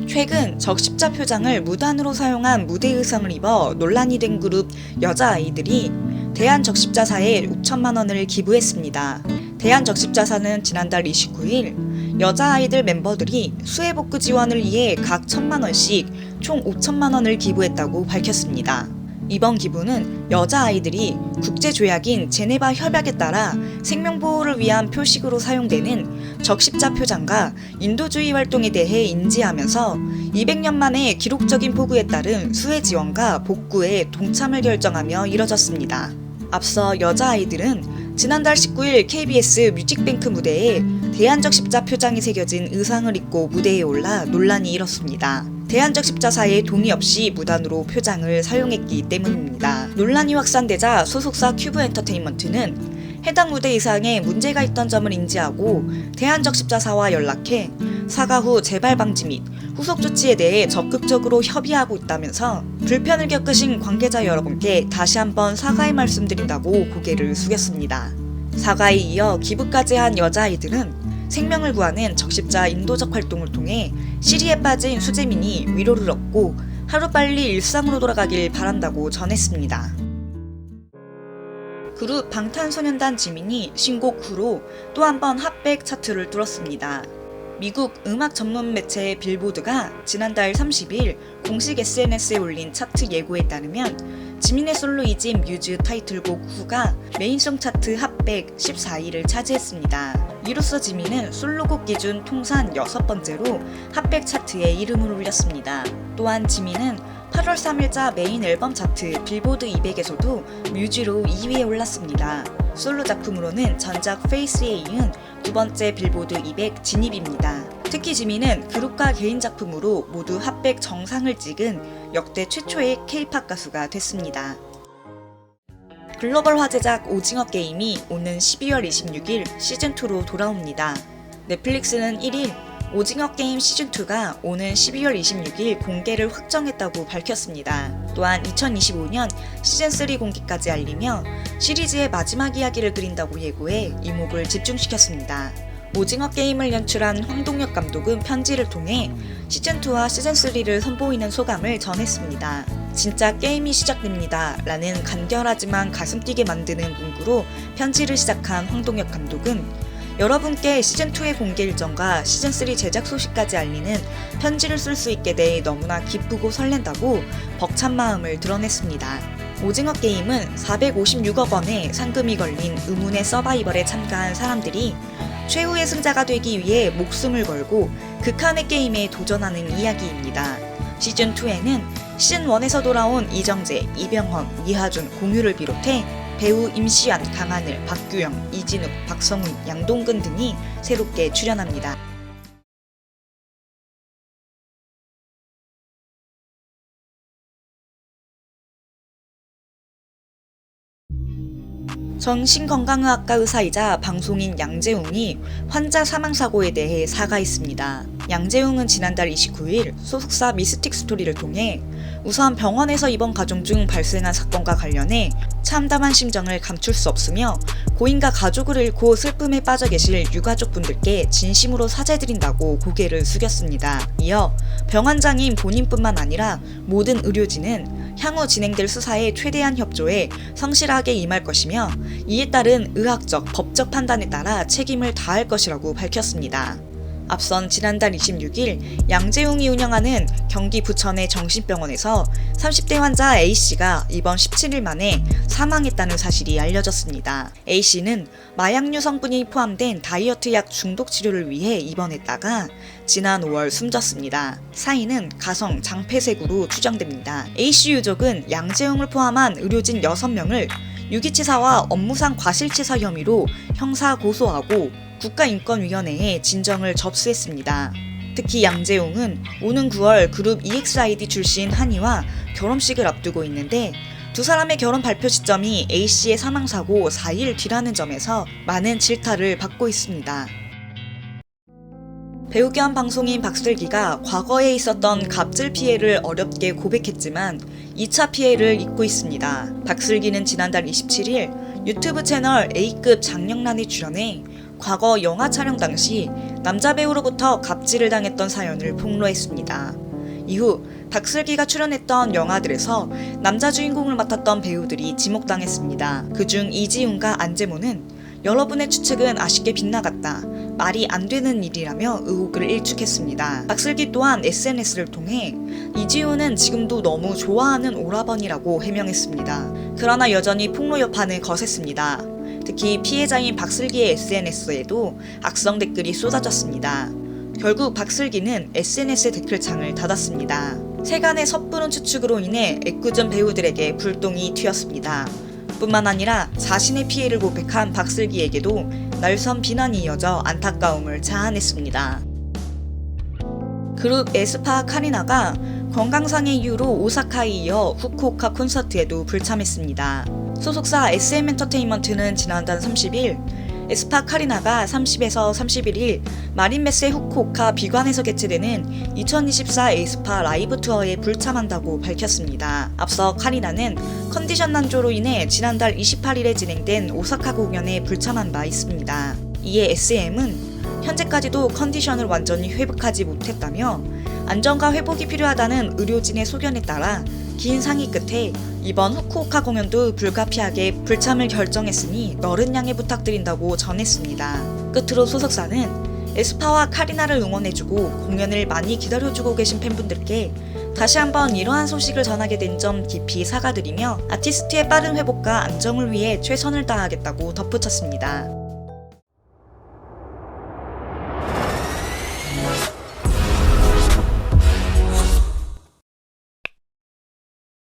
최근 적십자 표장을 무단으로 사용한 무대 의상을 입어 논란이 된 그룹 여자아이들이 대한적십자사에 5천만 원을 기부했습니다. 대한적십자사는 지난달 29일 여자아이들 멤버들이 수해복구 지원을 위해 각 1천만 원씩 총 5천만 원을 기부했다고 밝혔습니다. 이번 기부는 여자아이들이 국제조약인 제네바 협약에 따라 생명보호를 위한 표식으로 사용되는 적십자 표장과 인도주의 활동에 대해 인지하면서 200년 만에 기록적인 폭우에 따른 수해 지원과 복구에 동참을 결정하며 이뤄졌습니다. 앞서 여자아이들은 지난달 19일 KBS 뮤직뱅크 무대에 대한적십자 표장이 새겨진 의상을 입고 무대에 올라 논란이 일었습니다. 대한적십자사의 동의 없이 무단으로 표장을 사용했기 때문입니다. 논란이 확산되자 소속사 큐브엔터테인먼트는 해당 무대 의상에 문제가 있던 점을 인지하고 대한적십자사와 연락해 사과 후 재발 방지 및 후속 조치에 대해 적극적으로 협의하고 있다면서 불편을 겪으신 관계자 여러분께 다시 한번 사과의 말씀드린다고 고개를 숙였습니다. 사과에 이어 기부까지 한 여자아이들은 생명을 구하는 적십자 인도적 활동을 통해 시리에 빠진 수재민이 위로를 얻고 하루빨리 일상으로 돌아가길 바란다고 전했습니다. 그룹 방탄소년단 지민이 신곡 후로 또 한 번 핫백 차트를 뚫었습니다. 미국 음악 전문 매체 빌보드가 지난달 30일 공식 SNS에 올린 차트 예고에 따르면 지민의 솔로 2집 뮤즈 타이틀곡 후가 메인송 차트 핫백 14위를 차지했습니다. 이로써 지민은 솔로곡 기준 통산 6번째로 핫백 차트에 이름을 올렸습니다. 또한 지민은 8월 3일자 메인 앨범 차트 빌보드 200에서도 뮤즈로 2위에 올랐습니다. 솔로 작품으로는 전작 페이스에 이은 두 번째 빌보드 200 진입입니다. 특히 지민은 그룹과 개인 작품으로 모두 핫백 정상을 찍은 역대 최초의 K-팝 가수가 됐습니다. 글로벌 화제작 오징어 게임이 오는 12월 26일 시즌2로 돌아옵니다. 넷플릭스는 1일 오징어 게임 시즌2가 오는 12월 26일 공개를 확정했다고 밝혔습니다. 또한 2025년 시즌3 공개까지 알리며 시리즈의 마지막 이야기를 그린다고 예고해 이목을 집중시켰습니다. 오징어 게임을 연출한 황동혁 감독은 편지를 통해 시즌2와 시즌3를 선보이는 소감을 전했습니다. 진짜 게임이 시작됩니다 라는 간결하지만 가슴 뛰게 만드는 문구로 편지를 시작한 황동혁 감독은 여러분께 시즌2의 공개 일정과 시즌3 제작 소식까지 알리는 편지를 쓸 수 있게 돼 너무나 기쁘고 설렌다고 벅찬 마음을 드러냈습니다. 오징어 게임은 456억 원의 상금이 걸린 의문의 서바이벌에 참가한 사람들이 최후의 승자가 되기 위해 목숨을 걸고 극한의 게임에 도전하는 이야기입니다. 시즌2에는 시즌1에서 돌아온 이정재, 이병헌, 이하준, 공유를 비롯해 배우 임시완, 강하늘, 박규영, 이진욱, 박성훈, 양동근 등이 새롭게 출연합니다. 정신건강의학과 의사이자 방송인 양재웅이 환자 사망사고에 대해 사과했습니다. 양재웅은 지난달 29일 소속사 미스틱 스토리를 통해 우선 병원에서 입원 가중 중 발생한 사건과 관련해 참담한 심정을 감출 수 없으며 고인과 가족을 잃고 슬픔에 빠져 계실 유가족분들께 진심으로 사죄드린다고 고개를 숙였습니다. 이어 병원장인 본인뿐만 아니라 모든 의료진은 향후 진행될 수사에 최대한 협조해 성실하게 임할 것이며 이에 따른 의학적, 법적 판단에 따라 책임을 다할 것이라고 밝혔습니다. 앞선 지난달 26일 양재웅이 운영하는 경기 부천의 정신병원에서 30대 환자 A씨가 입원 17일 만에 사망했다는 사실이 알려졌습니다. A씨는 마약류 성분이 포함된 다이어트 약 중독 치료를 위해 입원했다가 지난 5월 숨졌습니다. 사인은 가성 장폐색으로 추정됩니다. A씨 유족은 양재웅을 포함한 의료진 6명을 유기치사와 업무상 과실치사 혐의로 형사 고소하고 국가인권위원회에 진정을 접수했습니다. 특히 양재웅은 오는 9월 그룹 EXID 출신 한이와 결혼식을 앞두고 있는데 두 사람의 결혼 발표 시점이 A씨의 사망사고 4일 뒤라는 점에서 많은 질타를 받고 있습니다. 배우 겸 방송인 박슬기가 과거에 있었던 갑질 피해를 어렵게 고백했지만 2차 피해를 잊고 있습니다. 박슬기는 지난달 27일 유튜브 채널 A급 장영란에 출연해 과거 영화 촬영 당시 남자 배우로부터 갑질을 당했던 사연을 폭로했습니다. 이후 박슬기가 출연했던 영화들에서 남자 주인공을 맡았던 배우들이 지목당했습니다. 그중 이지훈과 안재모는 여러분의 추측은 아쉽게 빗나갔다. 말이 안 되는 일이라며 의혹을 일축했습니다. 박슬기 또한 SNS를 통해 이지훈은 지금도 너무 좋아하는 오라버니라고 해명했습니다. 그러나 여전히 폭로 여파는 거셌습니다. 특히 피해자인 박슬기의 SNS에도 악성 댓글이 쏟아졌습니다. 결국 박슬기는 SNS 댓글창을 닫았습니다. 세간의 섣부른 추측으로 인해 애꿎은 배우들에게 불똥이 튀었습니다. 뿐만 아니라 자신의 피해를 고백한 박슬기에게도 날선 비난이 이어져 안타까움을 자아냈습니다. 그룹 에스파 카리나가 건강상의 이유로 오사카에 이어 후쿠오카 콘서트에도 불참했습니다. 소속사 SM엔터테인먼트는 지난달 30일 에스파 카리나가 30에서 31일 마린메세 후쿠오카 비관에서 개최되는 2024 에스파 라이브 투어에 불참한다고 밝혔습니다. 앞서 카리나는 컨디션 난조로 인해 지난달 28일에 진행된 오사카 공연에 불참한 바 있습니다. 이에 SM은 현재까지도 컨디션을 완전히 회복하지 못했다며 안정과 회복이 필요하다는 의료진의 소견에 따라 긴 상의 끝에 이번 후쿠오카 공연도 불가피하게 불참을 결정했으니 너른 양해 부탁드린다고 전했습니다. 끝으로 소속사는 에스파와 카리나를 응원해주고 공연을 많이 기다려주고 계신 팬분들께 다시 한번 이러한 소식을 전하게 된 점 깊이 사과드리며 아티스트의 빠른 회복과 안정을 위해 최선을 다하겠다고 덧붙였습니다.